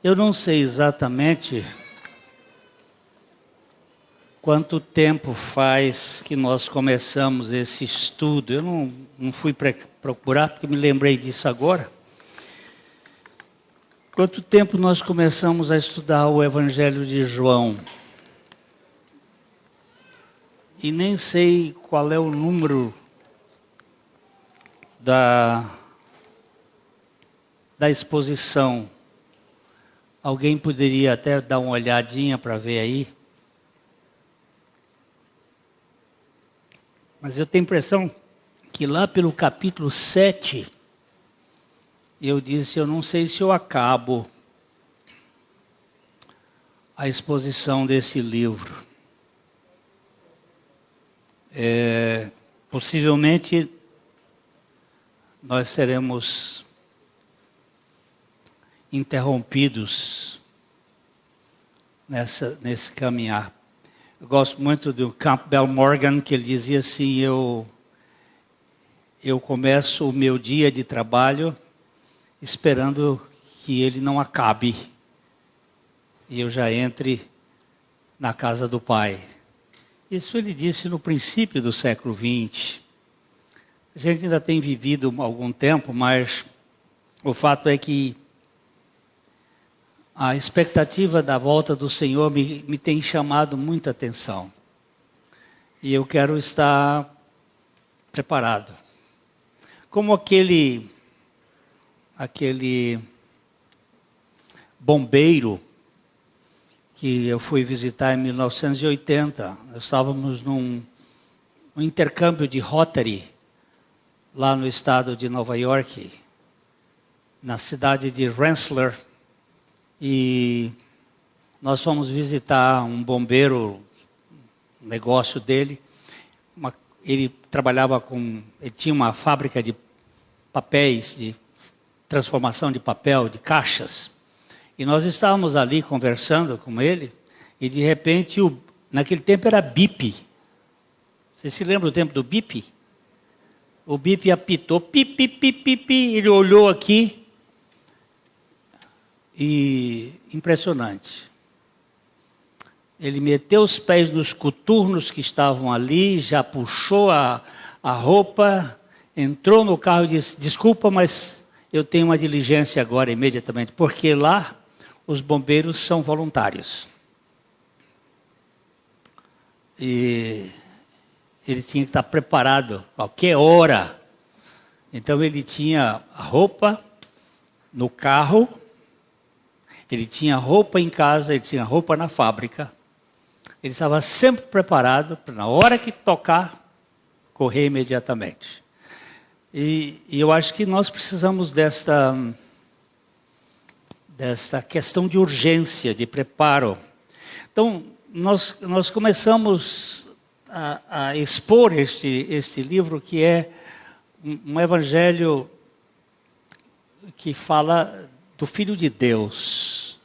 Eu não sei exatamente quanto tempo faz que nós começamos esse estudo. Eu não fui procurar porque me lembrei disso agora. Quanto tempo nós começamos a estudar o Evangelho de João? E nem sei qual é o número da exposição. Alguém poderia até dar uma olhadinha para ver aí? Mas eu tenho a impressão que lá pelo capítulo 7, eu disse, eu não sei se eu acabo a exposição desse livro. Possivelmente nós seremos interrompidos nesse caminhar. Eu gosto muito do Campbell Morgan, que ele dizia assim, eu começo o meu dia de trabalho esperando que ele não acabe e eu já entre na casa do Pai. Isso ele disse no princípio do século XX. A gente ainda tem vivido algum tempo, mas o fato é que a expectativa da volta do Senhor me tem chamado muita atenção. E eu quero estar preparado. Como aquele bombeiro que eu fui visitar em 1980. Nós estávamos num intercâmbio de Rotary, lá no estado de Nova York, na cidade de Rensselaer. E nós fomos visitar um bombeiro, negócio dele. Ele tinha uma fábrica de papéis, de transformação de papel, de caixas. E nós estávamos ali conversando com ele, e de repente, naquele tempo era bip. Você se lembra do tempo do bip? O bip apitou, pip, pip, pip, pip, ele olhou aqui, e impressionante. Ele meteu os pés nos coturnos que estavam ali, já puxou a roupa, entrou no carro e disse, desculpa, mas eu tenho uma diligência agora, imediatamente, porque lá os bombeiros são voluntários. E ele tinha que estar preparado qualquer hora. Então ele tinha a roupa no carro, ele tinha roupa em casa, ele tinha roupa na fábrica. Ele estava sempre preparado para, na hora que tocar, correr imediatamente. E eu acho que nós precisamos desta questão de urgência, de preparo. Então, nós começamos a expor este livro, que é um evangelho que fala do Filho de Deus.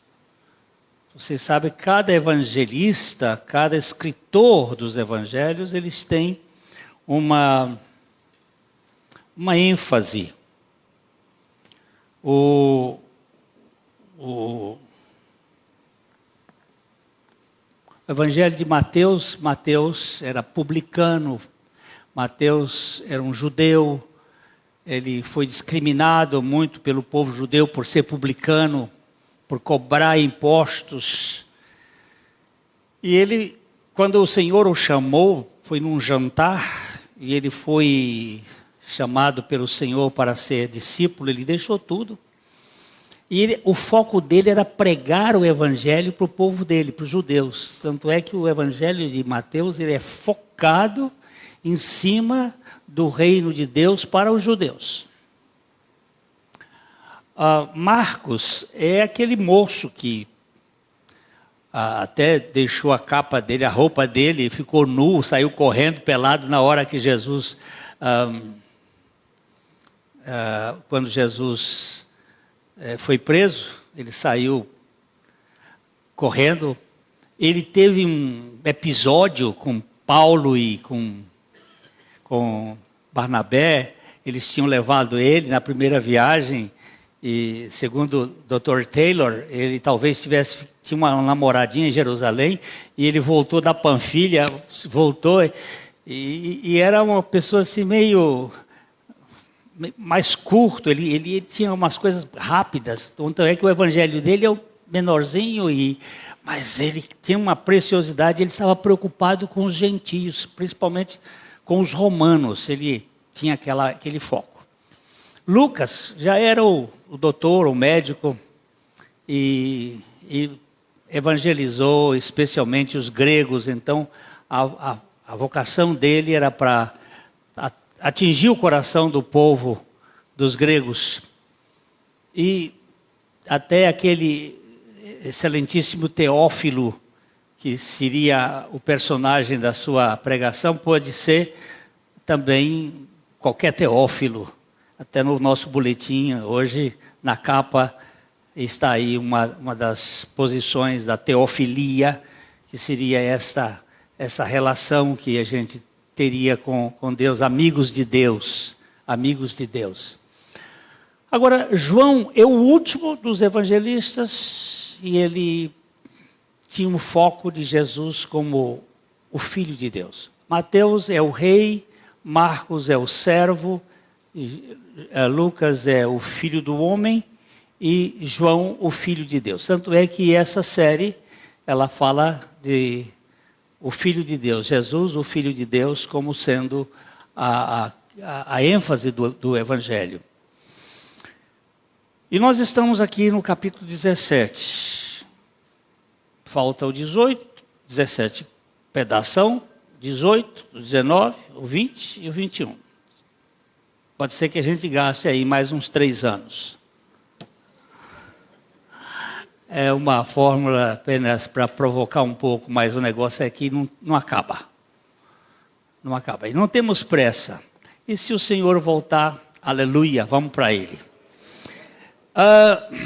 Você sabe, cada evangelista, cada escritor dos evangelhos, eles têm uma ênfase. O evangelho de Mateus era publicano, Mateus era um judeu, ele foi discriminado muito pelo povo judeu por ser publicano, por cobrar impostos. E ele, quando o Senhor o chamou, foi num jantar, e ele foi chamado pelo Senhor para ser discípulo, ele deixou tudo. E o foco dele era pregar o evangelho para o povo dele, para os judeus. Tanto é que o evangelho de Mateus ele é focado em cima do reino de Deus para os judeus. Marcos é aquele moço que até deixou a capa dele, a roupa dele, ficou nu, saiu correndo pelado na hora que Jesus, quando Jesus foi preso, ele saiu correndo. Ele teve um episódio com Paulo e com Barnabé. Eles tinham levado ele na primeira viagem E segundo o Dr. Taylor, ele talvez tinha uma namoradinha em Jerusalém, e ele voltou da Panfilha, voltou, e era uma pessoa assim meio mais curto, ele tinha umas coisas rápidas, então é que o evangelho dele é o menorzinho, mas ele tinha uma preciosidade, ele estava preocupado com os gentios, principalmente com os romanos, ele tinha aquele foco. Lucas já era o doutor, o médico, e evangelizou especialmente os gregos, então a vocação dele era para atingir o coração do povo dos gregos. E até aquele excelentíssimo Teófilo, que seria o personagem da sua pregação, pode ser também qualquer Teófilo. Até no nosso boletim, hoje, na capa, está aí uma das posições da teofilia, que seria essa relação que a gente teria com Deus, amigos de Deus, amigos de Deus. Agora, João é o último dos evangelistas e ele tinha um foco de Jesus como o Filho de Deus. Mateus é o rei, Marcos é o servo, Lucas é o filho do homem e João o Filho de Deus. Tanto é que essa série, ela fala de o Filho de Deus, Jesus, o Filho de Deus, como sendo a ênfase do Evangelho. E nós estamos aqui no capítulo 17. Falta o 18, 17 pedação, 18, o 19, o 20 e o 21. Pode ser que a gente gaste aí mais uns 3 anos. É uma fórmula apenas para provocar um pouco, mas o negócio é que não acaba. Não acaba. E não temos pressa. E se o Senhor voltar, aleluia, vamos para Ele.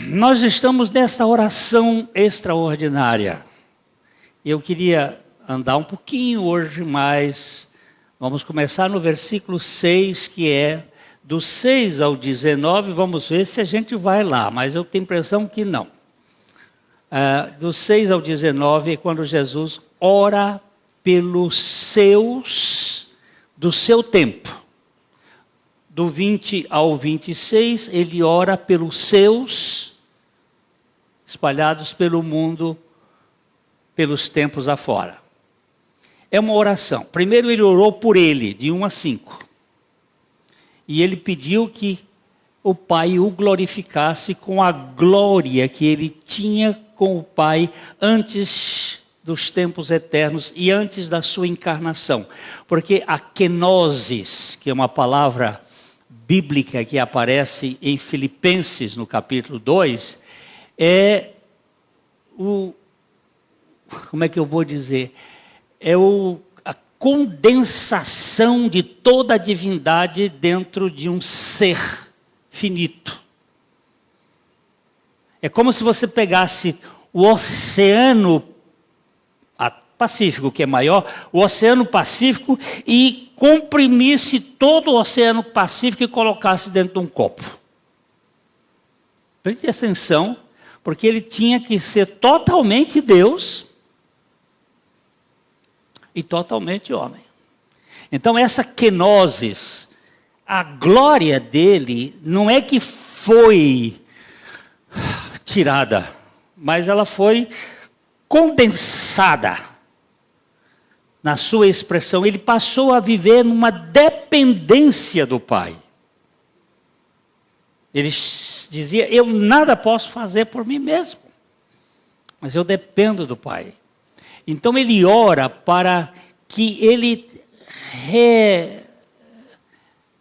Nós estamos nesta oração extraordinária. Eu queria andar um pouquinho hoje, mas vamos começar no versículo 6, que é do 6 ao 19, vamos ver se a gente vai lá, mas eu tenho a impressão que não. Do 6 ao 19 é quando Jesus ora pelos seus do seu tempo. Do 20 ao 26, ele ora pelos seus espalhados pelo mundo, pelos tempos afora. É uma oração. Primeiro ele orou por ele, de 1 a 5. E ele pediu que o Pai o glorificasse com a glória que ele tinha com o Pai antes dos tempos eternos e antes da sua encarnação. Porque a kenosis, que é uma palavra bíblica que aparece em Filipenses, no capítulo 2, é como é que eu vou dizer? É a condensação de toda a divindade dentro de um ser finito. É como se você pegasse o Oceano Pacífico, que é maior, o Oceano Pacífico, e comprimisse todo o Oceano Pacífico e colocasse dentro de um copo. Preste atenção, porque ele tinha que ser totalmente Deus e totalmente homem. Então essa kenosis, a glória dele, não é que foi tirada, mas ela foi condensada na sua expressão. Ele passou a viver numa dependência do Pai. Ele dizia, eu nada posso fazer por mim mesmo, mas eu dependo do Pai. Então ele ora para que ele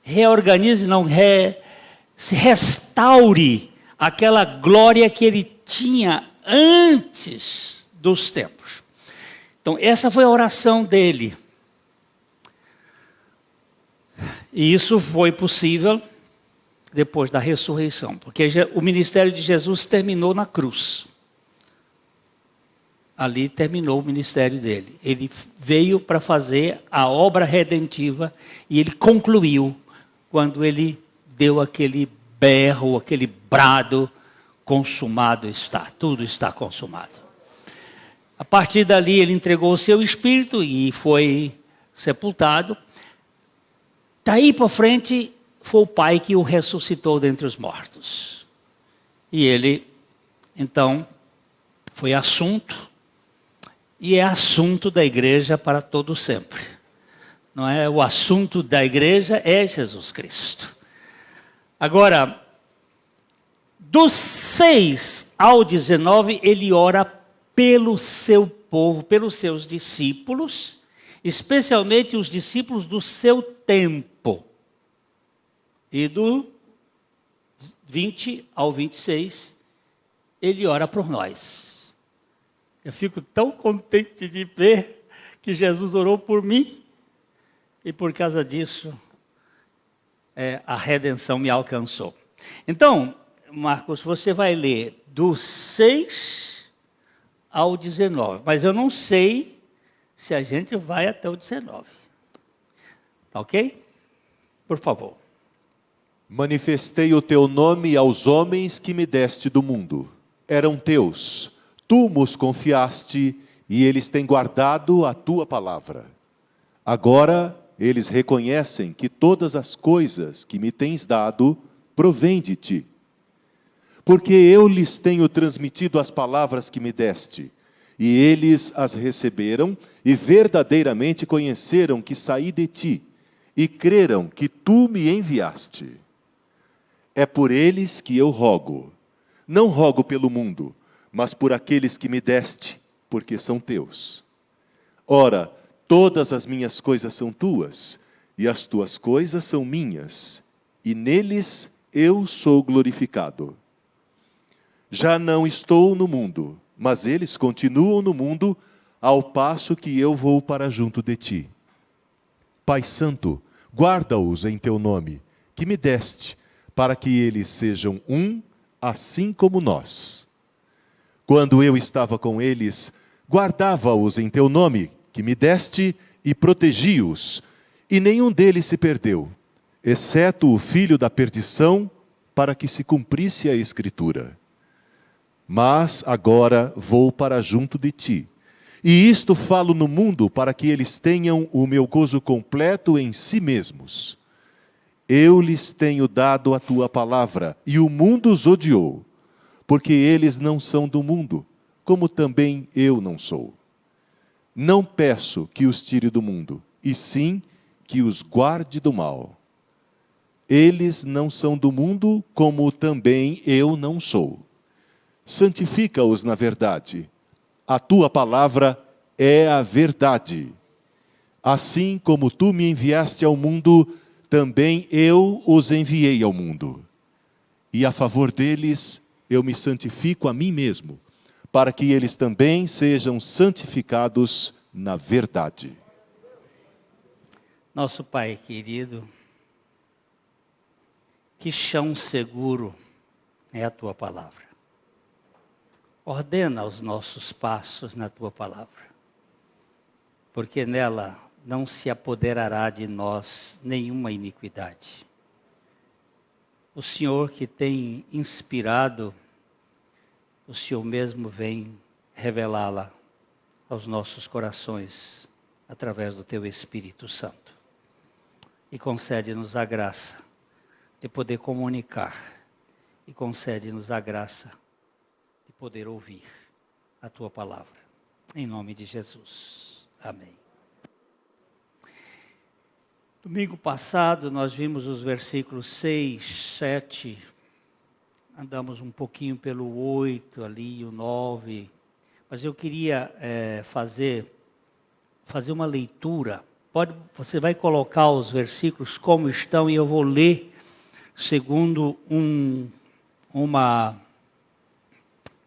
reorganize, se restaure aquela glória que ele tinha antes dos tempos. Então essa foi a oração dele. E isso foi possível depois da ressurreição, porque o ministério de Jesus terminou na cruz. Ali terminou o ministério dele. Ele veio para fazer a obra redentiva e ele concluiu quando ele deu aquele berro, aquele brado, consumado está, tudo está consumado. A partir dali ele entregou o seu espírito e foi sepultado. Daí para frente foi o Pai que o ressuscitou dentre os mortos. E ele, então, foi assunto, e é assunto da igreja para todo sempre. Não é? O assunto da igreja é Jesus Cristo. Agora, dos 6 ao 19, ele ora pelo seu povo, pelos seus discípulos, especialmente os discípulos do seu tempo. E do 20 ao 26, ele ora por nós. Eu fico tão contente de ver que Jesus orou por mim, e por causa disso, a redenção me alcançou. Então, Marcos, você vai ler do 6 ao 19, mas eu não sei se a gente vai até o 19. Tá ok? Por favor. Manifestei o teu nome aos homens que me deste do mundo. Eram teus, tu nos confiaste, e eles têm guardado a tua palavra. Agora eles reconhecem que todas as coisas que me tens dado provêm de ti. Porque eu lhes tenho transmitido as palavras que me deste, e eles as receberam e verdadeiramente conheceram que saí de ti, e creram que tu me enviaste. É por eles que eu rogo. Não rogo pelo mundo, mas por aqueles que me deste, porque são teus. Ora, todas as minhas coisas são tuas, e as tuas coisas são minhas, e neles eu sou glorificado. Já não estou no mundo, mas eles continuam no mundo, ao passo que eu vou para junto de ti. Pai Santo, guarda-os em teu nome, que me deste, para que eles sejam um, assim como nós. Quando eu estava com eles, guardava-os em teu nome, que me deste, e protegi-os, e nenhum deles se perdeu, exceto o filho da perdição, para que se cumprisse a Escritura. Mas agora vou para junto de ti, e isto falo no mundo, para que eles tenham o meu gozo completo em si mesmos. Eu lhes tenho dado a tua palavra, e o mundo os odiou, porque eles não são do mundo, como também eu não sou. Não peço que os tire do mundo, e sim que os guarde do mal. Eles não são do mundo, como também eu não sou. Santifica-os na verdade. A tua palavra é a verdade. Assim como tu me enviaste ao mundo, também eu os enviei ao mundo. E a favor deles, eu me santifico a mim mesmo, para que eles também sejam santificados na verdade. Nosso Pai querido, que chão seguro é a tua palavra. Ordena os nossos passos na tua palavra, porque nela não se apoderará de nós nenhuma iniquidade. O Senhor que tem inspirado, o Senhor mesmo vem revelá-la aos nossos corações através do teu Espírito Santo. E concede-nos a graça de poder comunicar, e concede-nos a graça de poder ouvir a tua palavra. Em nome de Jesus. Amém. Domingo passado nós vimos os versículos 6, 7, andamos um pouquinho pelo 8 ali, o 9, mas eu queria fazer uma leitura. Você vai colocar os versículos como estão e eu vou ler segundo uma,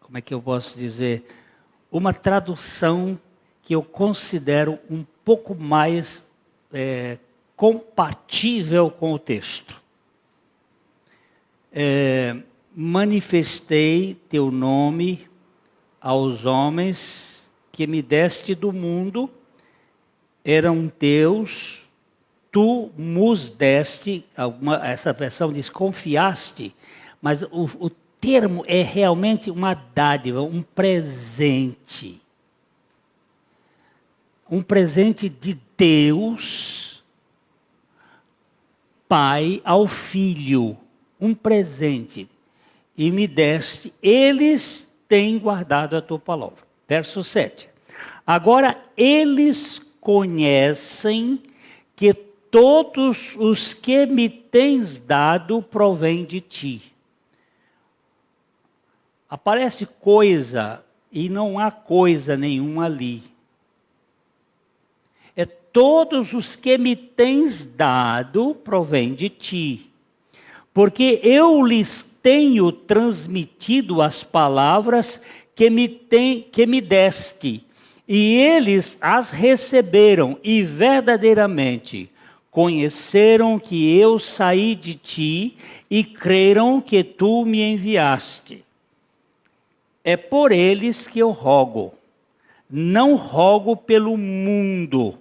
como é que eu posso dizer, uma tradução que eu considero um pouco mais compatível com o texto. Manifestei teu nome aos homens que me deste do mundo, eram teus, tu nos deste, essa versão diz confiaste, mas o termo é realmente uma dádiva, um presente. Um presente de Deus, Pai ao Filho. Um presente. E me deste, eles têm guardado a tua palavra. Verso 7. Agora eles conhecem que todos os que me tens dado provém de ti. Aparece coisa e não há coisa nenhuma ali. Todos os que me tens dado provém de ti, porque eu lhes tenho transmitido as palavras que me deste, e eles as receberam, e verdadeiramente conheceram que eu saí de ti, e creram que tu me enviaste. É por eles que eu rogo, não rogo pelo mundo,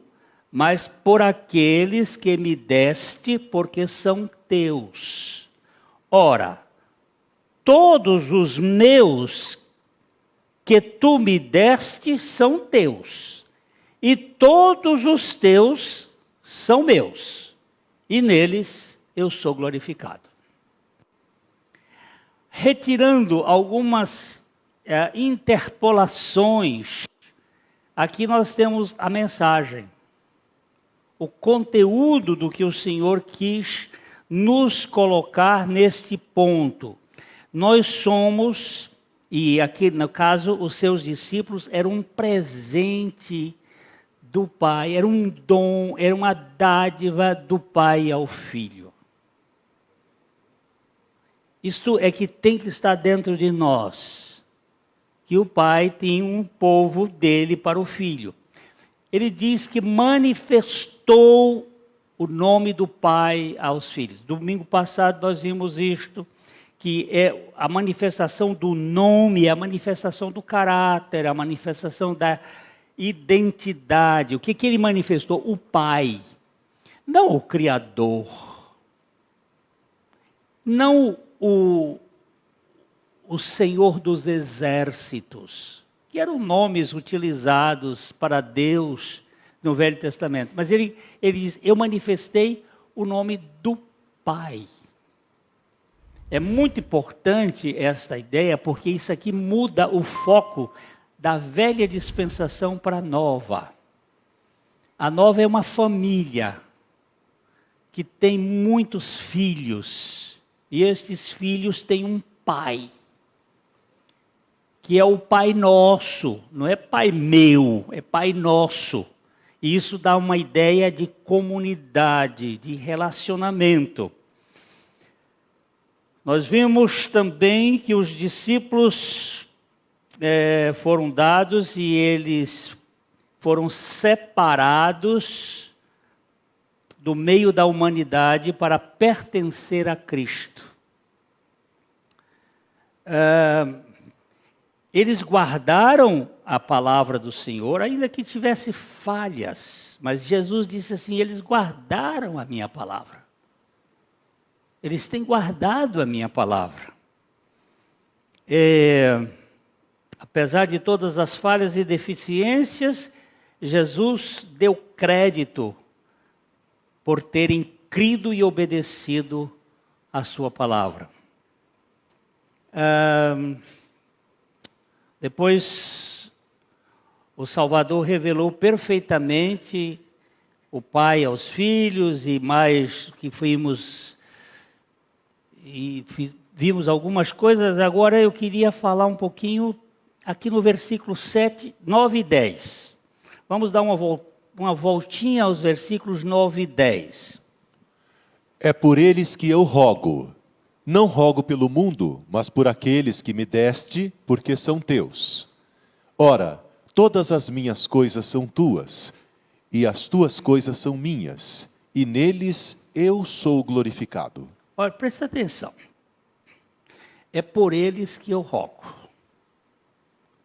mas por aqueles que me deste, porque são teus. Ora, todos os meus que tu me deste são teus, e todos os teus são meus, e neles eu sou glorificado. Retirando algumas interpolações, aqui nós temos a mensagem. O conteúdo do que o Senhor quis nos colocar neste ponto. Nós somos, e aqui no caso os seus discípulos, eram um presente do Pai, era um dom, era uma dádiva do Pai ao Filho. Isto é que tem que estar dentro de nós, que o Pai tem um povo dele para o Filho. Ele diz que manifestou o nome do Pai aos filhos. Domingo passado nós vimos isto, que é a manifestação do nome, a manifestação do caráter, a manifestação da identidade. O que ele manifestou? O Pai, não o Criador, não o Senhor dos Exércitos, que eram nomes utilizados para Deus no Velho Testamento. Mas ele diz, eu manifestei o nome do Pai. É muito importante esta ideia, porque isso aqui muda o foco da velha dispensação para a nova. A nova é uma família que tem muitos filhos, e estes filhos têm um pai, que é o Pai Nosso, não é Pai meu, é Pai Nosso. E isso dá uma ideia de comunidade, de relacionamento. Nós vimos também que os discípulos foram dados e eles foram separados do meio da humanidade para pertencer a Cristo. Eles guardaram a palavra do Senhor, ainda que tivesse falhas. Mas Jesus disse assim, eles guardaram a minha palavra. Eles têm guardado a minha palavra. Apesar de todas as falhas e deficiências, Jesus deu crédito por terem crido e obedecido a sua palavra. Depois, o Salvador revelou perfeitamente o Pai aos filhos, e mais que vimos algumas coisas. Agora eu queria falar um pouquinho aqui no versículo 7, 9 e 10. Vamos dar uma voltinha aos versículos 9 e 10. É por eles que eu rogo. Não rogo pelo mundo, mas por aqueles que me deste, porque são teus. Ora, todas as minhas coisas são tuas, e as tuas coisas são minhas, e neles eu sou glorificado. Olha, presta atenção. É por eles que eu rogo.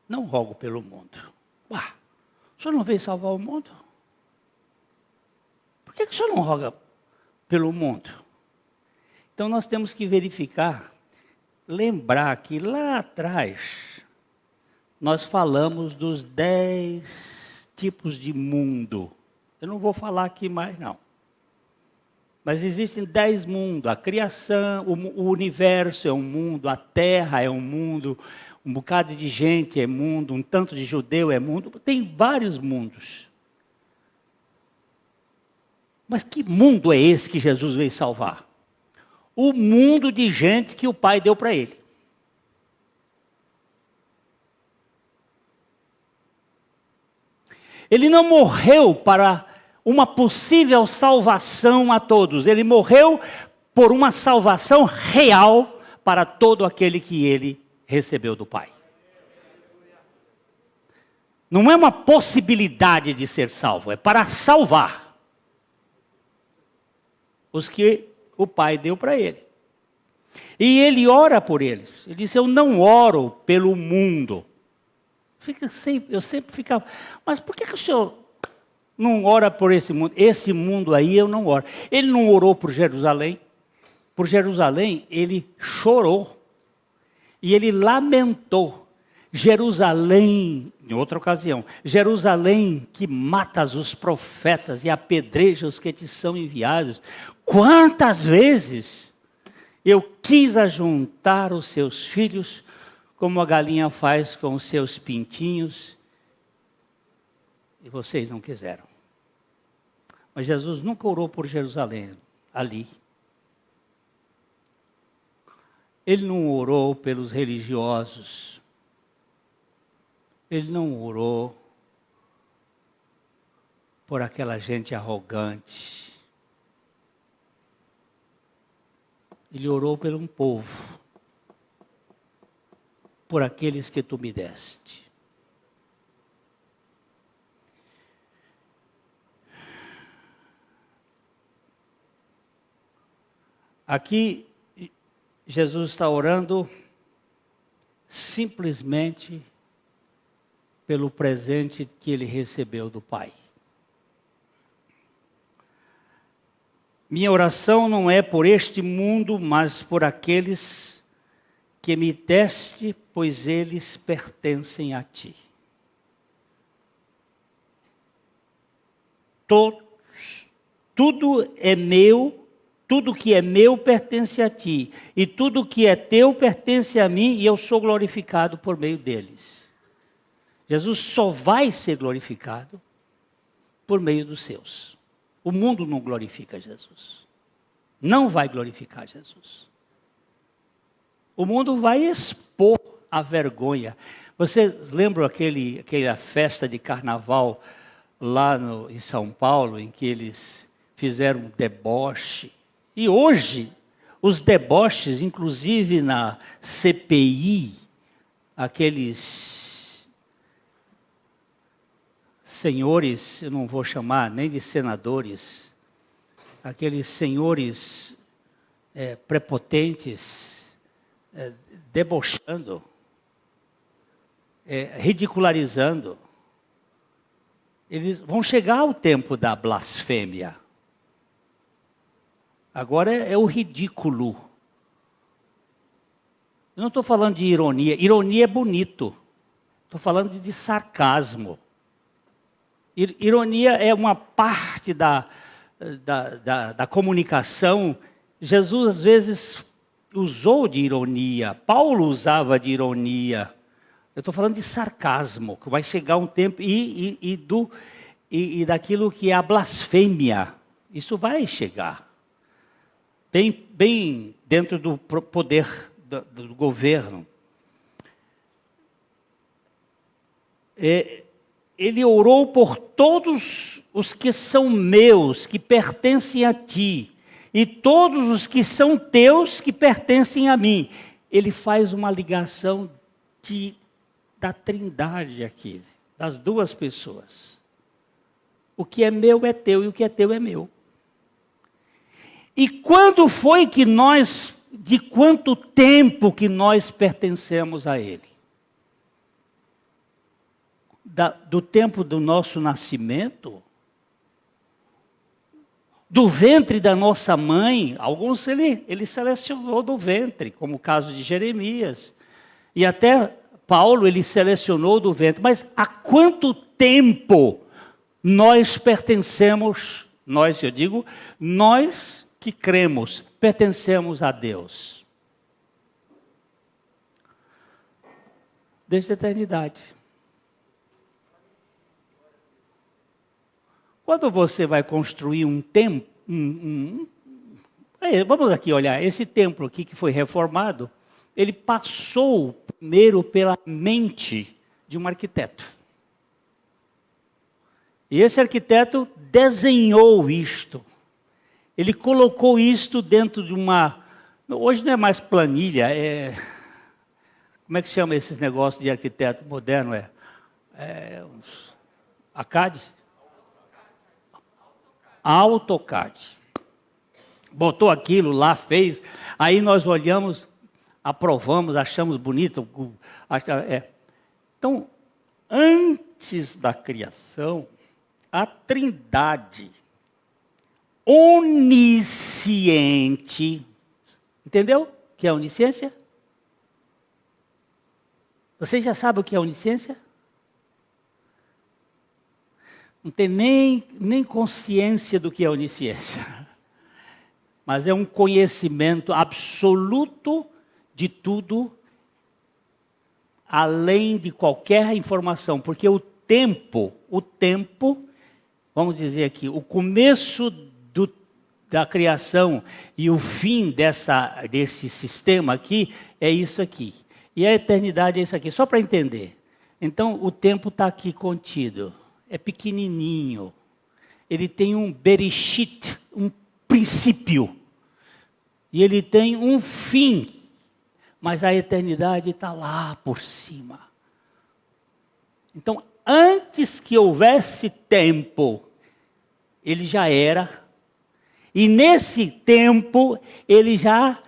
Não rogo pelo mundo. O senhor não veio salvar o mundo? por que o senhor não roga pelo mundo? Então nós temos que verificar, lembrar que lá atrás nós falamos dos 10 tipos de mundo. Eu não vou falar aqui mais não. Mas existem 10 mundos. A criação, o universo é um mundo, a terra é um mundo, um bocado de gente é mundo, um tanto de judeu é mundo. Tem vários mundos. Mas que mundo é esse que Jesus veio salvar? O mundo de gente que o Pai deu para ele. Ele não morreu para uma possível salvação a todos. Ele morreu por uma salvação real para todo aquele que ele recebeu do Pai. Não é uma possibilidade de ser salvo, é para salvar os que o Pai deu para ele. E ele ora por eles. Ele disse, eu não oro pelo mundo. Eu sempre ficava, mas por que o senhor não ora por esse mundo? Esse mundo aí eu não oro. Ele não orou por Jerusalém. Por Jerusalém ele chorou. E ele lamentou. Jerusalém, em outra ocasião, Jerusalém que matas os profetas e apedreja os que te são enviados. Quantas vezes eu quis ajuntar os seus filhos como a galinha faz com os seus pintinhos, e vocês não quiseram. Mas Jesus nunca orou por Jerusalém, ali. Ele não orou pelos religiosos. Ele não orou por aquela gente arrogante. Ele orou por um povo. Por aqueles que tu me deste. Aqui, Jesus está orando simplesmente pelo presente que ele recebeu do Pai. Minha oração não é por este mundo, mas por aqueles que me deste, pois eles pertencem a ti. Tudo é meu, tudo que é meu pertence a ti, e tudo que é teu pertence a mim, e eu sou glorificado por meio deles. Jesus só vai ser glorificado por meio dos seus. O mundo não glorifica Jesus. Não vai glorificar Jesus. O mundo vai expor a vergonha. Vocês lembram aquela festa de carnaval lá em São Paulo, em que eles fizeram um deboche? E hoje, os deboches, inclusive na CPI, aqueles senhores, eu não vou chamar nem de senadores, aqueles senhores prepotentes, debochando, ridicularizando. Eles vão chegar ao tempo da blasfêmia. Agora é o ridículo. Eu não estou falando de ironia. Ironia é bonito. Estou falando de sarcasmo. Ironia é uma parte da comunicação. Jesus, às vezes, usou de ironia. Paulo usava de ironia. Eu estou falando de sarcasmo, que vai chegar um tempo, e daquilo que é a blasfêmia. Isso vai chegar. Bem dentro do poder do governo. Ele orou por todos os que são meus, que pertencem a ti, e todos os que são teus, que pertencem a mim. Ele faz uma ligação da Trindade aqui, das duas pessoas. O que é meu é teu, e o que é teu é meu. E quando foi que de quanto tempo que nós pertencemos a Ele? Do tempo do nosso nascimento? do ventre da nossa mãe, alguns ele selecionou do ventre, como o caso de Jeremias. E até Paulo ele selecionou do ventre. Mas há quanto tempo nós pertencemos, nós que cremos, pertencemos a Deus? Desde a eternidade. Quando você vai construir um templo, vamos aqui olhar, esse templo aqui que foi reformado, ele passou primeiro pela mente de um arquiteto. E esse arquiteto desenhou isto. Ele colocou isto dentro de uma... Hoje não é mais planilha, como é que chama esses negócios de arquiteto moderno? AutoCAD? AutoCAD. Botou aquilo lá, fez. Aí nós olhamos, aprovamos, achamos bonito. Então, antes da criação, a Trindade onisciente, entendeu o que é onisciência? Você já sabe o que é onisciência? Não tem nem consciência do que é onisciência. Mas é um conhecimento absoluto de tudo, além de qualquer informação. Porque o tempo, vamos dizer aqui, o começo da criação e o fim desse sistema aqui, é isso aqui. E a eternidade é isso aqui, só para entender. Então, o tempo está aqui contido. É pequenininho. Ele tem um bereshit, um princípio. E ele tem um fim. Mas a eternidade está lá por cima. Então, antes que houvesse tempo, ele já era. E nesse tempo, ele já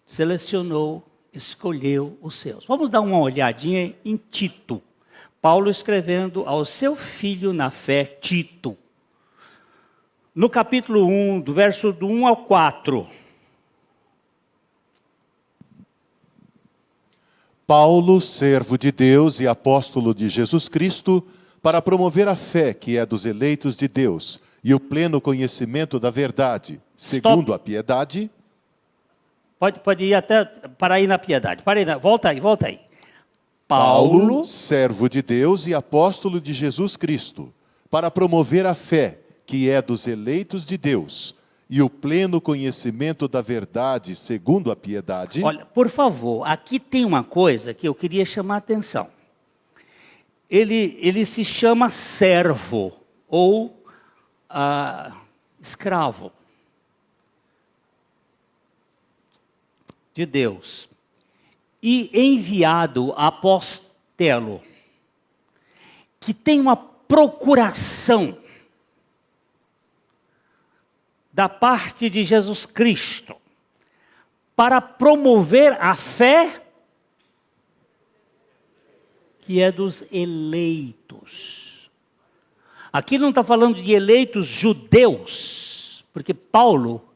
selecionou, escolheu os seus. Vamos dar uma olhadinha em Tito. Paulo escrevendo ao seu filho na fé, Tito. No capítulo 1, do verso do 1 ao 4. Paulo, servo de Deus e apóstolo de Jesus Cristo, para promover a fé que é dos eleitos de Deus e o pleno conhecimento da verdade, segundo a piedade. Pode ir até para aí na piedade. Volta aí. Paulo, servo de Deus e apóstolo de Jesus Cristo, para promover a fé que é dos eleitos de Deus e o pleno conhecimento da verdade, segundo a piedade. Olha, por favor, aqui tem uma coisa que eu queria chamar a atenção. Ele se chama servo ou escravo de Deus. E enviado apostelo, que tem uma procuração da parte de Jesus Cristo para promover a fé que é dos eleitos. Aqui não está falando de eleitos judeus, porque Paulo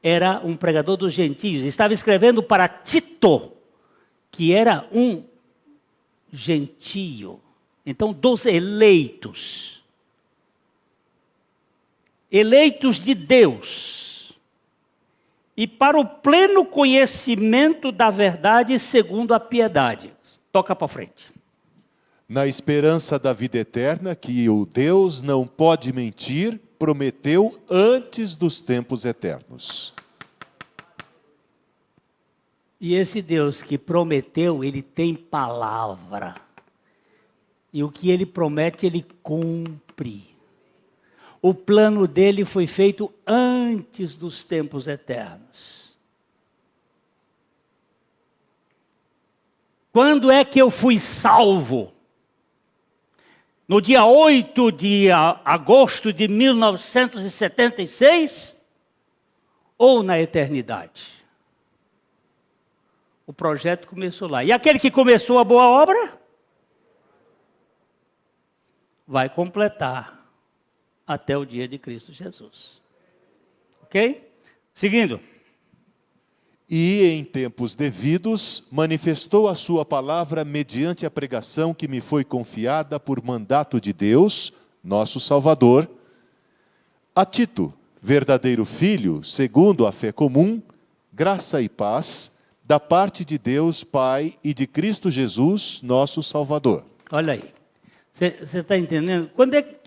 era um pregador dos gentios, estava escrevendo para Tito, que era um gentio. Então, dos eleitos. Eleitos de Deus. E para o pleno conhecimento da verdade segundo a piedade. Toca para frente. Na esperança da vida eterna, que o Deus não pode mentir, prometeu antes dos tempos eternos. E esse Deus que prometeu, ele tem palavra. E o que ele promete, ele cumpre. O plano dele foi feito antes dos tempos eternos. Quando é que eu fui salvo? No dia 8 de agosto de 1976? Ou na eternidade? O projeto começou lá. E aquele que começou a boa obra vai completar até o dia de Cristo Jesus. Ok? Seguindo. E em tempos devidos manifestou a sua palavra mediante a pregação que me foi confiada por mandato de Deus, nosso Salvador, a Tito, verdadeiro filho, segundo a fé comum, graça e paz, da parte de Deus Pai e de Cristo Jesus, nosso Salvador. Olha aí. Você está entendendo?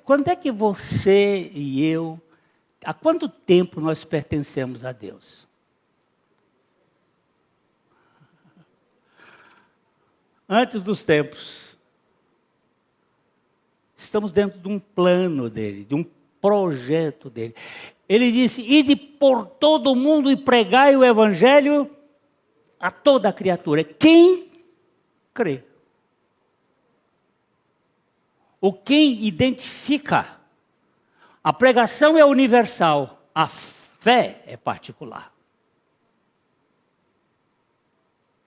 Quando é que você e eu, há quanto tempo nós pertencemos a Deus? Antes dos tempos. Estamos dentro de um plano dele, de um projeto dele. Ele disse, ide por todo o mundo e pregai o evangelho a toda a criatura. Quem crê? Ou quem identifica? A pregação é universal, a fé é particular.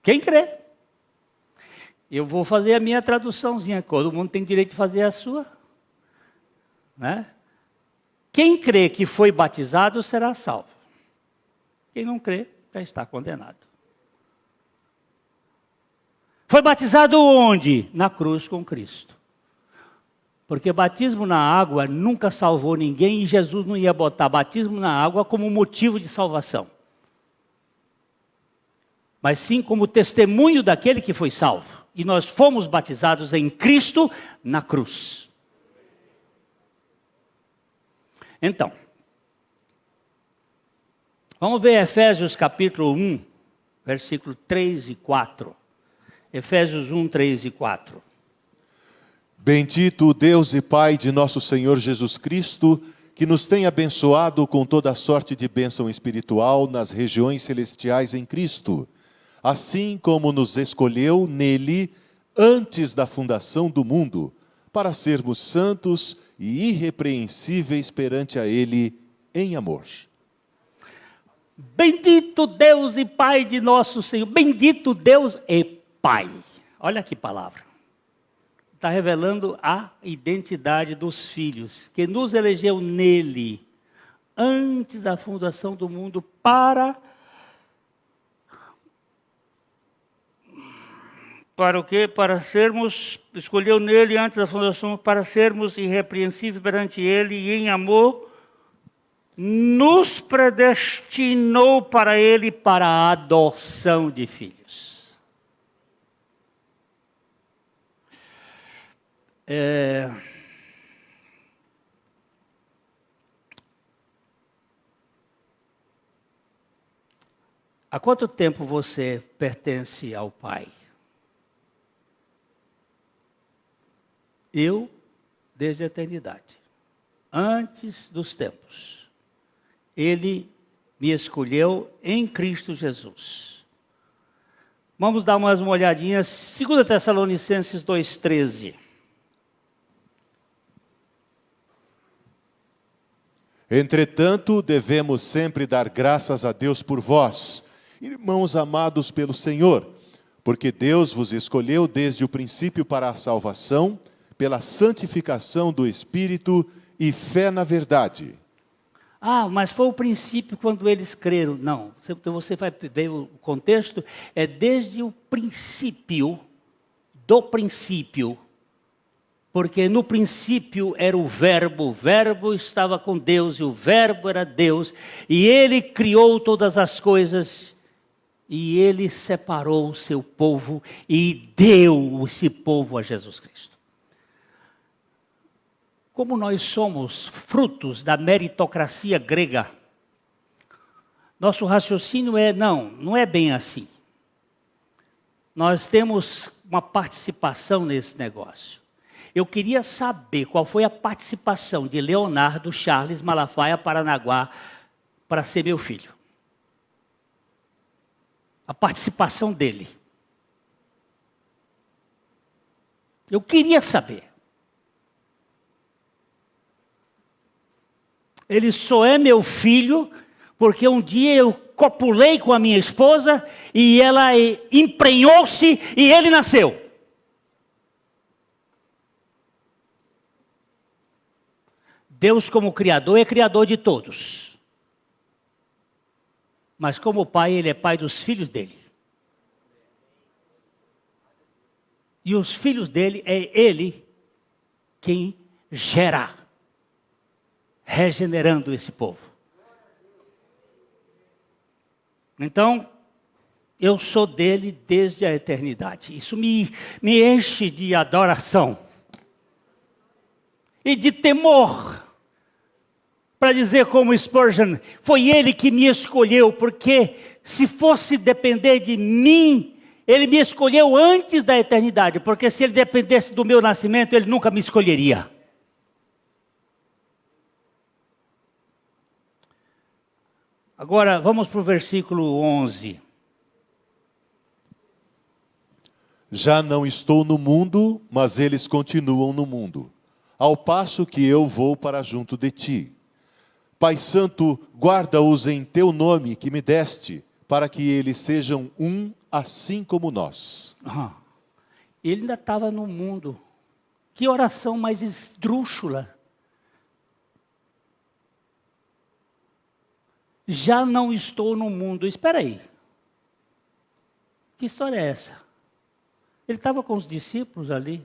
Quem crê? Eu vou fazer a minha traduçãozinha, todo mundo tem direito de fazer a sua. Né? Quem crê que foi batizado será salvo. Quem não crê já está condenado. Foi batizado onde? Na cruz com Cristo. Porque batismo na água nunca salvou ninguém e Jesus não ia botar batismo na água como motivo de salvação. Mas sim como testemunho daquele que foi salvo. E nós fomos batizados em Cristo na cruz. Então, vamos ver Efésios capítulo 1, versículo 3 e 4. Efésios 1, 3 e 4. Bendito o Deus e Pai de nosso Senhor Jesus Cristo, que nos tem abençoado com toda sorte de bênção espiritual nas regiões celestiais em Cristo, assim como nos escolheu nele antes da fundação do mundo, para sermos santos e irrepreensíveis perante a ele em amor. Bendito Deus e Pai de nosso Senhor. Bendito Deus e Pai. Olha que palavra. Está revelando a identidade dos filhos, que nos elegeu nele, antes da fundação do mundo, para o quê? Para sermos, escolheu nele antes da fundação, para sermos irrepreensíveis perante ele, e em amor, nos predestinou para ele, para a adoção de filhos. Há quanto tempo você pertence ao Pai? Eu, desde a eternidade, antes dos tempos. Ele me escolheu em Cristo Jesus. Vamos dar mais uma olhadinha, 2 Tessalonicenses 2,13. Entretanto, devemos sempre dar graças a Deus por vós, irmãos amados pelo Senhor, porque Deus vos escolheu desde o princípio para a salvação, pela santificação do Espírito e fé na verdade. Ah, mas foi o princípio quando eles creram. Não, você vai ver o contexto, é desde o princípio, do princípio. Porque no princípio era o verbo estava com Deus, e o verbo era Deus, e ele criou todas as coisas, e ele separou o seu povo, e deu esse povo a Jesus Cristo. Como nós somos frutos da meritocracia grega, nosso raciocínio é, não é bem assim. Nós temos uma participação nesse negócio. Eu queria saber qual foi a participação de Leonardo Charles Malafaia Paranaguá para ser meu filho. A participação dele. Eu queria saber. Ele só é meu filho porque um dia eu copulei com a minha esposa e ela emprenhou-se e ele nasceu. Deus, como Criador, é Criador de todos. Mas como Pai, Ele é Pai dos filhos dele. E os filhos dele, é Ele quem gera, regenerando esse povo. Então, eu sou dele desde a eternidade. Isso me enche de adoração e de temor. Para dizer como Spurgeon, foi ele que me escolheu, porque se fosse depender de mim, ele me escolheu antes da eternidade, porque se ele dependesse do meu nascimento, ele nunca me escolheria. Agora, vamos para o versículo 11. Já não estou no mundo, mas eles continuam no mundo, ao passo que eu vou para junto de ti. Pai Santo, guarda-os em teu nome que me deste, para que eles sejam um, assim como nós. Ele ainda estava no mundo. Que oração mais esdrúxula. Já não estou no mundo. Espera aí. Que história é essa? Ele estava com os discípulos ali?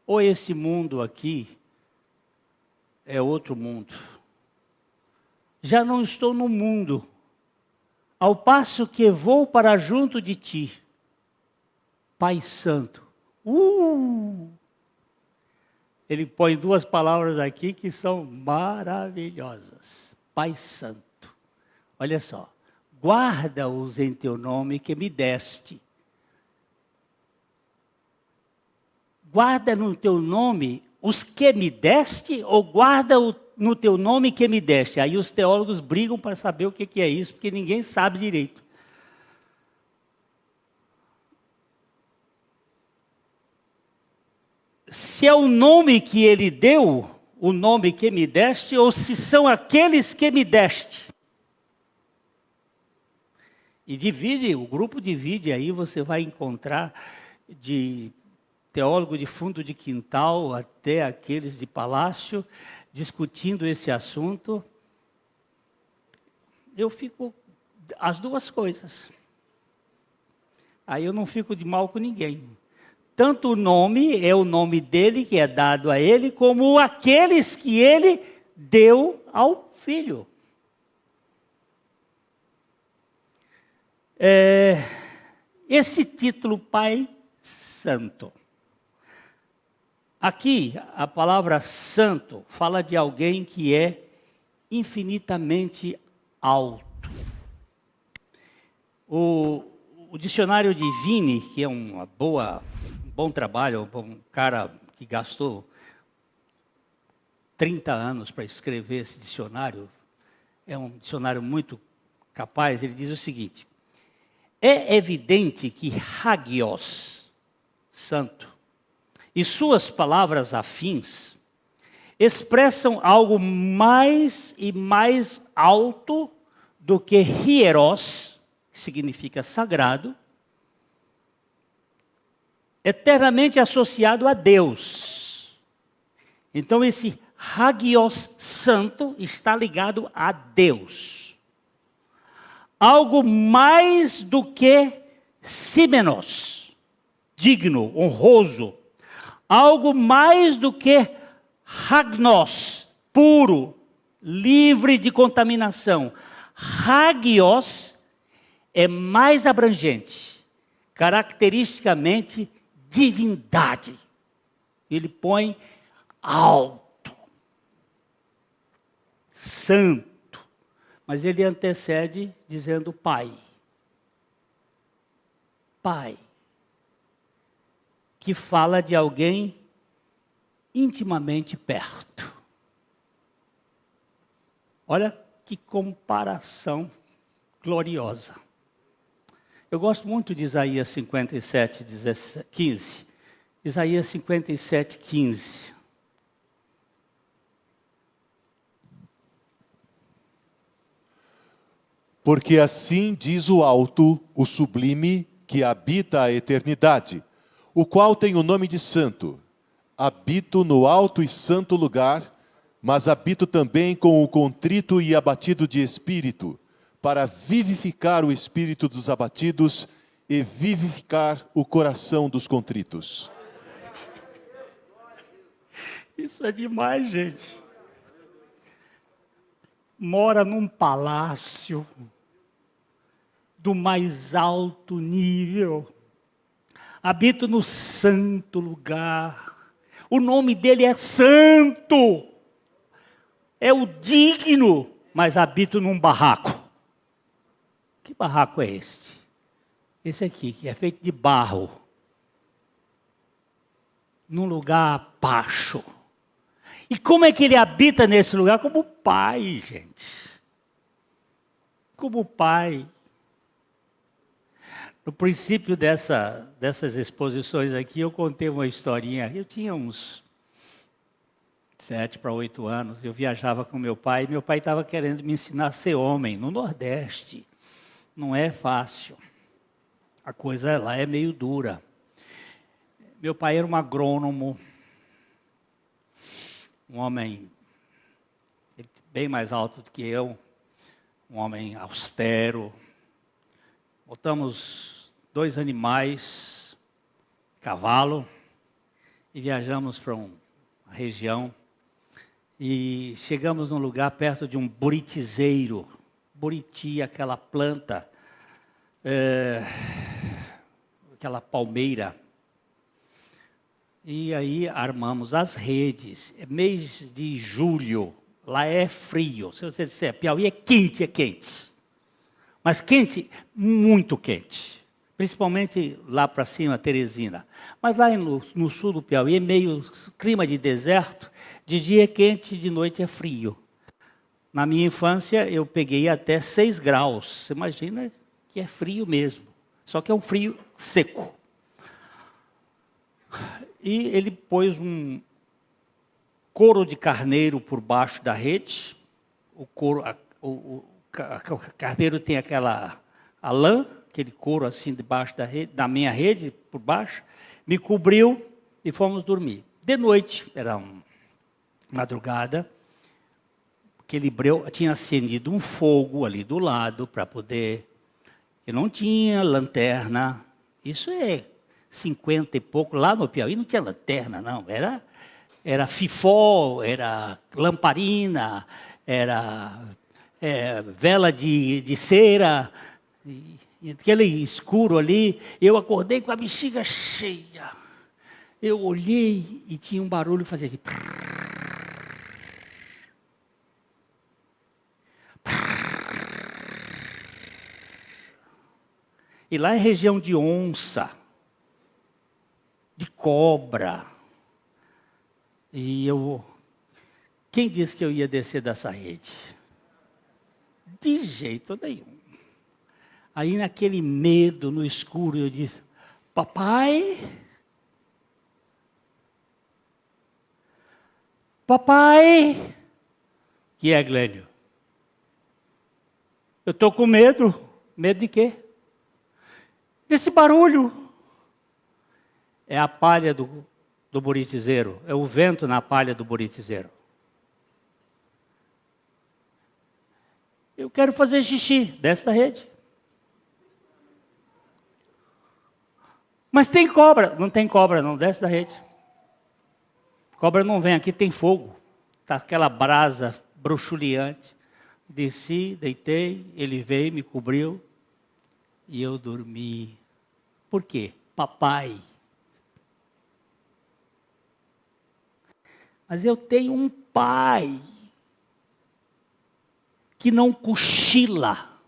Ou esse mundo aqui é outro mundo? Já não estou no mundo, ao passo que vou para junto de ti, Pai Santo. Ele põe duas palavras aqui que são maravilhosas. Pai Santo. Olha só. Guarda-os em teu nome que me deste. Guarda no teu nome os que me deste ou guarda no teu nome que me deste? Aí os teólogos brigam para saber o que é isso, porque ninguém sabe direito. Se é o nome que ele deu, o nome que me deste, ou se são aqueles que me deste. E divide, o grupo divide, aí você vai encontrar de teólogo de fundo de quintal até aqueles de palácio, discutindo esse assunto. Eu fico, as duas coisas. Aí eu não fico de mal com ninguém. Tanto o nome é o nome dele, que é dado a ele, como aqueles que ele deu ao filho. Esse título, Pai Santo. Aqui, a palavra santo fala de alguém que é infinitamente alto. O dicionário de Vini, que é um bom trabalho, um cara que gastou 30 anos para escrever esse dicionário, é um dicionário muito capaz, ele diz o seguinte: é evidente que Hagios, santo, e suas palavras afins expressam algo mais e mais alto do que hieros, que significa sagrado, eternamente associado a Deus. Então esse Hagios santo está ligado a Deus. Algo mais do que símenos, digno, honroso. Algo mais do que hagnos, puro, livre de contaminação. Hagios é mais abrangente, caracteristicamente divindade. Ele põe alto, santo, mas ele antecede dizendo Pai. Pai. Que fala de alguém intimamente perto. Olha que comparação gloriosa. Eu gosto muito de Isaías 57, 15. Isaías 57, 15. Porque assim diz o alto, o sublime, que habita a eternidade, o qual tem o nome de santo. Habito no alto e santo lugar, mas habito também com o contrito e abatido de espírito, para vivificar o espírito dos abatidos e vivificar o coração dos contritos. Isso é demais, gente. Mora num palácio do mais alto nível. Habito no santo lugar. O nome dele é santo. É o digno, mas habito num barraco. Que barraco é este? Esse aqui, que é feito de barro. Num lugar baixo. E como é que ele habita nesse lugar? Como pai, gente. Como pai. No princípio dessas exposições aqui, eu contei uma historinha. Eu tinha uns 7 para 8 anos. Eu viajava com meu pai. E meu pai estava querendo me ensinar a ser homem no Nordeste. Não é fácil. A coisa lá é meio dura. Meu pai era um agrônomo. Um homem bem mais alto do que eu, um homem austero. Botamos 2 animais, cavalo, e viajamos para uma região. E chegamos num lugar perto de um buritizeiro. Buriti, aquela planta, aquela palmeira. E aí armamos as redes. É mês de julho, lá é frio. Se você disser Piauí é quente, é quente. Mas quente, muito quente. Principalmente lá para cima, Teresina. Mas lá no sul do Piauí é meio clima de deserto. De dia é quente, de noite é frio. Na minha infância eu peguei até 6 graus. Você imagina que é frio mesmo. Só que é um frio seco. E ele pôs um couro de carneiro por baixo da rede. O carneiro tem a lã, aquele couro assim debaixo da rede, da minha rede, por baixo. Me cobriu e fomos dormir. De noite, era uma madrugada, aquele breu tinha acendido um fogo ali do lado para poder... Eu não tinha lanterna. Isso é 50 e pouco, lá no Piauí não tinha lanterna, não. Era fifó, era lamparina, era vela de cera, e aquele escuro ali. Eu acordei com a bexiga cheia. Eu olhei e tinha um barulho, fazia assim. E lá é região de onça, de cobra. E quem disse que eu ia descer dessa rede? De jeito nenhum. Aí naquele medo, no escuro, eu disse, papai? Papai? Que é, Glênio? Eu estou com medo. Medo de quê? Desse barulho. É a palha do buritizeiro. É o vento na palha do buritizeiro. Eu quero fazer xixi. Desce da rede. Mas tem cobra. Não tem cobra, não. Desce da rede. Cobra não vem aqui, tem fogo. Está aquela brasa bruxuleante. Desci, deitei, ele veio, me cobriu. E eu dormi. Por quê? Papai. Mas eu tenho um pai que não cochila,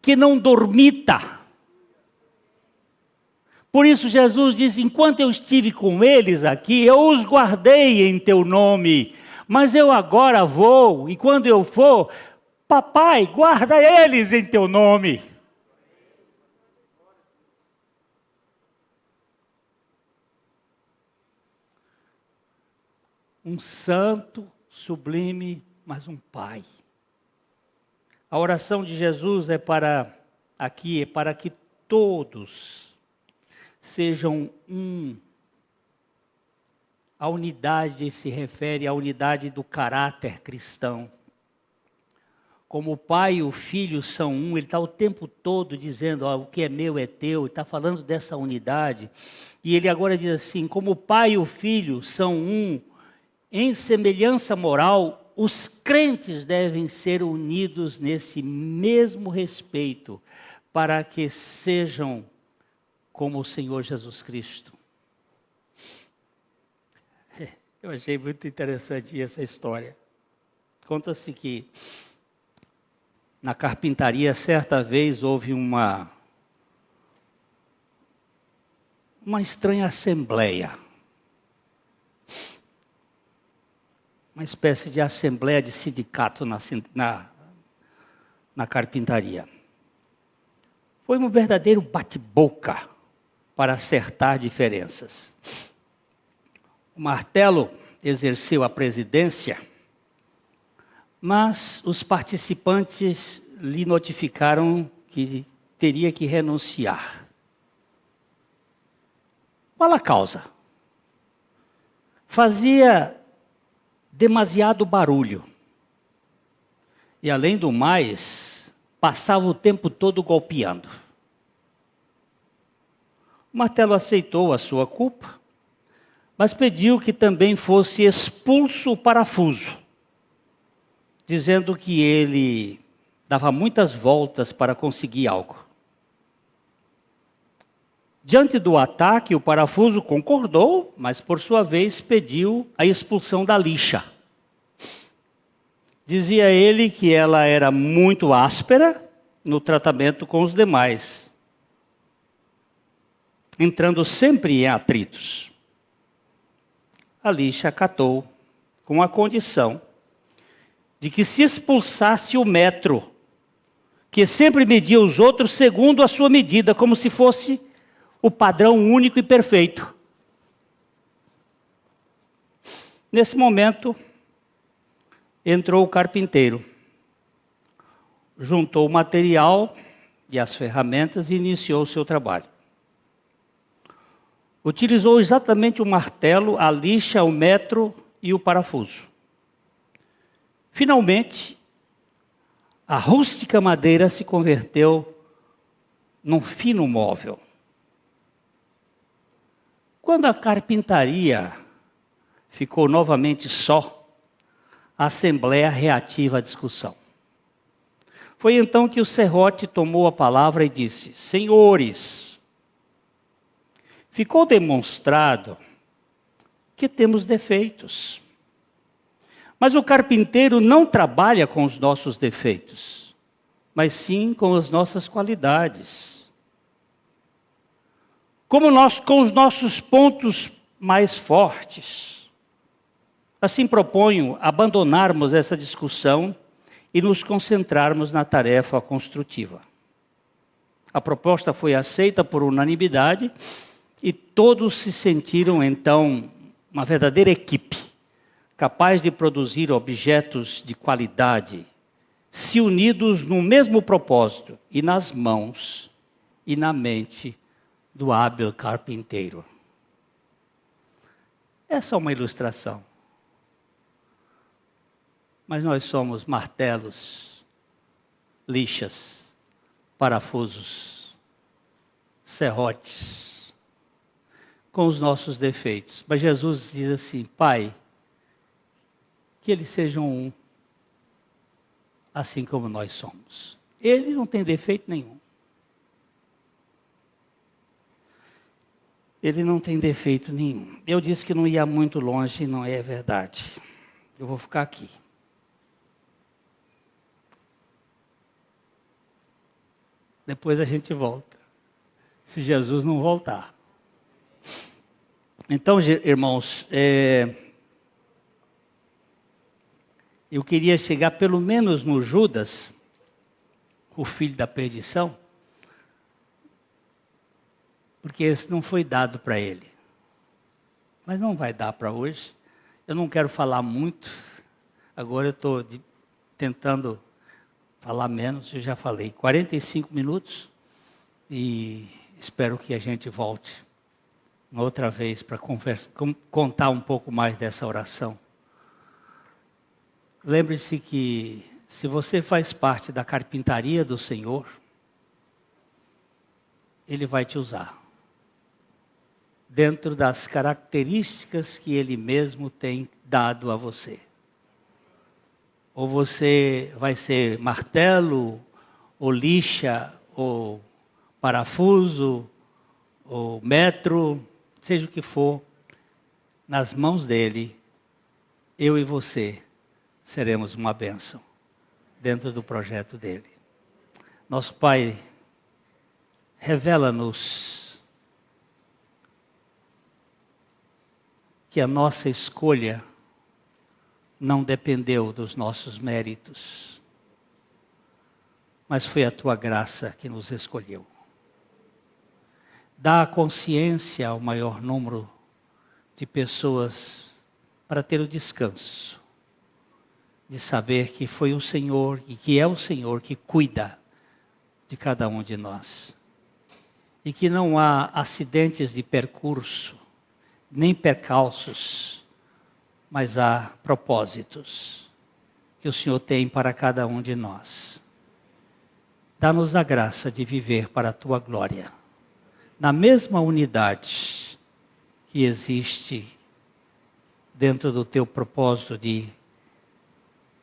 que não dormita. Por isso Jesus disse, enquanto eu estive com eles aqui, eu os guardei em teu nome, mas eu agora vou, e quando eu for, papai, guarda eles em teu nome. Um santo, sublime, mas um pai. A oração de Jesus é para que todos sejam um. A unidade se refere à unidade do caráter cristão. Como o Pai e o Filho são um, ele está o tempo todo dizendo, o que é meu é teu, ele está falando dessa unidade. E ele agora diz assim, como o Pai e o Filho são um, em semelhança moral, os crentes devem ser unidos nesse mesmo respeito, para que sejam como o Senhor Jesus Cristo. Eu achei muito interessante essa história. Conta-se que na carpintaria, certa vez, houve uma estranha assembleia. Uma espécie de assembleia de sindicato na carpintaria. Foi um verdadeiro bate-boca para acertar diferenças. O Martelo exerceu a presidência, mas os participantes lhe notificaram que teria que renunciar. Qual a causa? Fazia demasiado barulho. E, além do mais, passava o tempo todo golpeando. O Martelo aceitou a sua culpa, mas pediu que também fosse expulso o parafuso, dizendo que ele dava muitas voltas para conseguir algo. Diante do ataque, o parafuso concordou, mas por sua vez pediu a expulsão da lixa. Dizia ele que ela era muito áspera no tratamento com os demais, entrando sempre em atritos. A lixa acatou, com a condição de que se expulsasse o metro, que sempre media os outros segundo a sua medida, como se fosse o padrão único e perfeito. Nesse momento, entrou o carpinteiro, juntou o material e as ferramentas e iniciou o seu trabalho. Utilizou exatamente o martelo, a lixa, o metro e o parafuso. Finalmente, a rústica madeira se converteu num fino móvel. Quando a carpintaria ficou novamente só, a assembleia reativa à discussão. Foi então que o serrote tomou a palavra e disse: Senhores, ficou demonstrado que temos defeitos. Mas o carpinteiro não trabalha com os nossos defeitos, mas sim com as nossas qualidades. Com os nossos pontos mais fortes. Assim proponho abandonarmos essa discussão e nos concentrarmos na tarefa construtiva. A proposta foi aceita por unanimidade e todos se sentiram, então, uma verdadeira equipe, capaz de produzir objetos de qualidade, se unidos no mesmo propósito e nas mãos e na mente do hábil carpinteiro. Essa é uma ilustração. Mas nós somos martelos, lixas, parafusos, serrotes, com os nossos defeitos. Mas Jesus diz assim: Pai, que eles sejam um, assim como nós somos. Ele não tem defeito nenhum. Ele não tem defeito nenhum. Eu disse que não ia muito longe e não é verdade. Eu vou ficar aqui. Depois a gente volta, se Jesus não voltar. Então, irmãos, eu queria chegar pelo menos no Judas, o filho da perdição, porque esse não foi dado para ele. Mas não vai dar para hoje. Eu não quero falar muito, agora eu estou tentando falar menos, eu já falei 45 minutos e espero que a gente volte uma outra vez para contar um pouco mais dessa oração. Lembre-se que se você faz parte da carpintaria do Senhor, Ele vai te usar. Dentro das características que Ele mesmo tem dado a você. Ou você vai ser martelo, ou lixa, ou parafuso, ou metro, seja o que for, nas mãos dele, eu e você seremos uma bênção dentro do projeto dele. Nosso Pai, revela-nos que a nossa escolha não dependeu dos nossos méritos, mas foi a Tua graça que nos escolheu. Dá a consciência ao maior número de pessoas para ter o descanso de saber que foi o Senhor e que é o Senhor que cuida de cada um de nós. E que não há acidentes de percurso, nem percalços, mas há propósitos que o Senhor tem para cada um de nós. Dá-nos a graça de viver para a Tua glória, na mesma unidade que existe dentro do Teu propósito de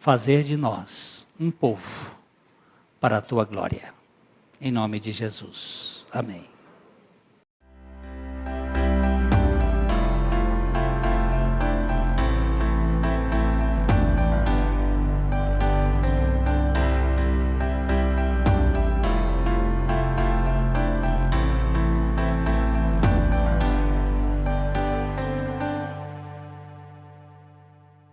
fazer de nós um povo para a Tua glória. Em nome de Jesus. Amém.